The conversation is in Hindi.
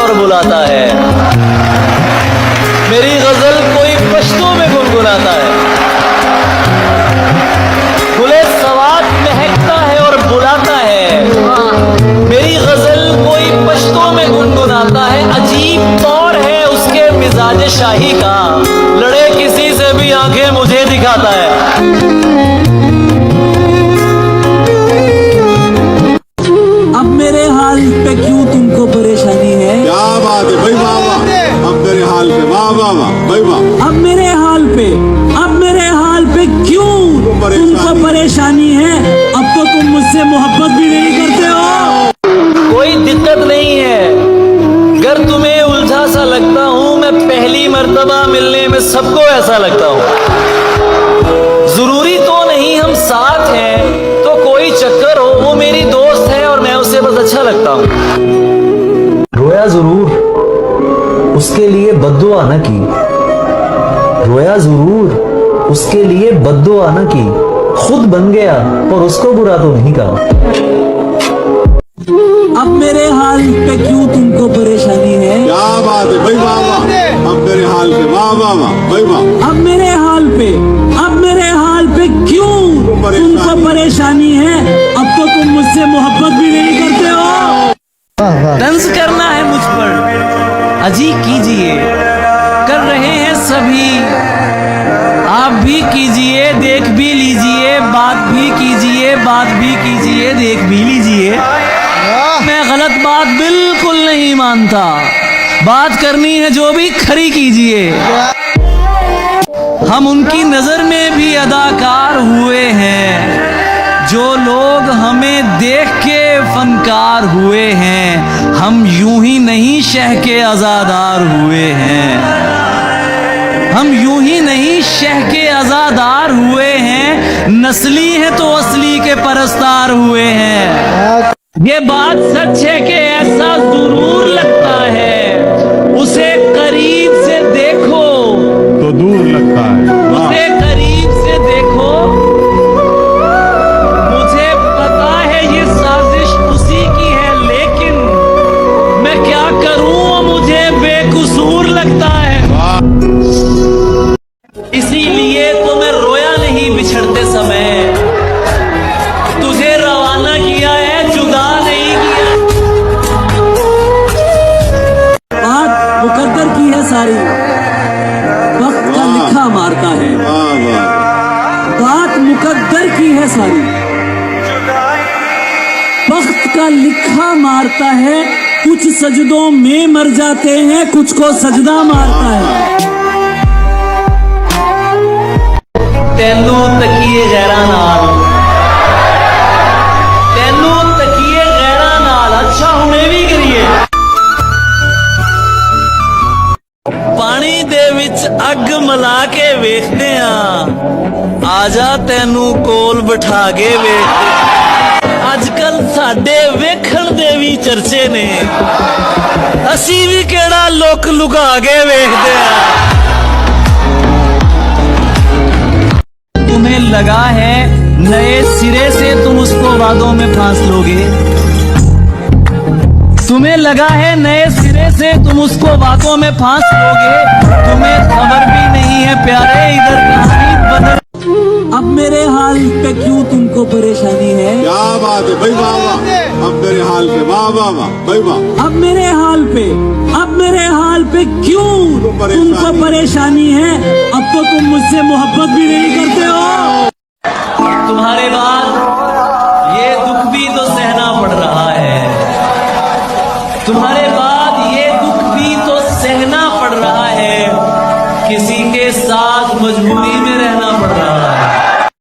और बुलाता है। मेरी गजल कोई पश्तों में गुनगुनाता है। गुले सवाद महकता है और बुलाता है। मेरी गजल कोई पश्तों में गुनगुनाता है। अजीब तौर है उसके मिजाज शाही का, लड़े किसी से भी आंखें मुझे दिखाता है। अब मेरे हाल पे क्यों तुमको परेशानी है? क्या बात है भाई, वाह वाह। अब मेरे हाल पे वाह वाह वाह भाई वाह। अब मेरे हाल पे क्यों तुमको परेशानी है? अब तो तुम मुझसे मोहब्बत भी नहीं करते हो। कोई दिक्कत नहीं है, अगर तुम्हें उलझा सा लगता हूं, मैं पहली मर्तबा मिलने में सबको ऐसा लगता हूं। जरूरी तो नहीं हम साथ हैं, तो कोई चक्कर हो, वो मेरी दोस्त है और मैं उसे बस अच्छा लगता हूं। रोया जरूर, उसके लिए बद्दुआ न की। रोया जरूर, उसके लिए बद्दुआ न की। खुद बन गया और उसको बुरा तो नहीं कहा। अब मेरे हाल पे क्यों तुमको परेशानी है? क्या बात है भाई, वाह वाह। अब मेरे हाल पे वाह वाह वाह भाई वाह। अब मेरे हाल पे क्यों तुमको परेशानी है? अब तो तुम मुझसे मोहब्बत भी नहीं करते हो। तंज करना है मुझ पर, अजी कीजिए, कर रहे हैं सभी। आप भी कीजिए, देख भी लीजिए, बात भी कीजिए, बात भी कीजिए, देख भी लीजिए। मैं गलत बात बिल्कुल नहीं मानता, बात करनी है जो भी खरी कीजिए। हम उनकी नजर में भी अदाकार हुए हैं, जो लोग हमें देख के फनकार हुए हैं। हम यूं ही नहीं शह के आजादार हुए हैं, हम यूं ही नहीं शह के आजादार हुए हैं। नस्ली है तो असली के परस्तार हुए हैं। ये बात सच है कि ऐसा जरूर लगता है, उसे करीब से देखो तो दूर लगता है। उसे करीब से देखो, मुझे पता है ये साजिश उसी की है, लेकिन मैं क्या करूं, मुझे बेकसूर लगता है। इसीलिए तो मैं रोया नहीं बिछड़ते समय, तुझे रवाना किया है, जुदा नहीं किया। बात मुकद्दर की है सारी, वक्त का लिखा मारता है। वाह वाह। बात मुकद्दर की है सारी, वक्त का लिखा मारता है। कुछ सजदों में मर जाते हैं, कुछ को सजदा मारता है। तेनू तकिए गैरा नाल, तेनू तकिए गैरा नाल। अच्छा हुणे भी करिए। पानी दे विच अग मिला के वेखदे आ, आजा तेनू कोल बिठा के वेखदे। अजकल साडे वेखण दे भी चर्चे ने, असी भी केड़ा लुक लुका के वेखदे आ। तुम्हें लगा है नए सिरे से तुम उसको वादों में फांस लोगे, तुम्हें लगा है नए सिरे से तुम उसको वादों में फांस लोगे। तुम्हें खबर भी नहीं है प्यारे, इधर कहानी बदल। अब मेरे हाल पे क्यों तुमको परेशानी है? क्या बात है भाई, वाह वाह। अब मेरे हाल पे वाह वाह वाह भाई वाह। अब मेरे हाल पे क्यों तुमको परेशानी है? अब तो तुम मुझसे मोहब्बत भी नहीं करते हो। तुम्हारे बाद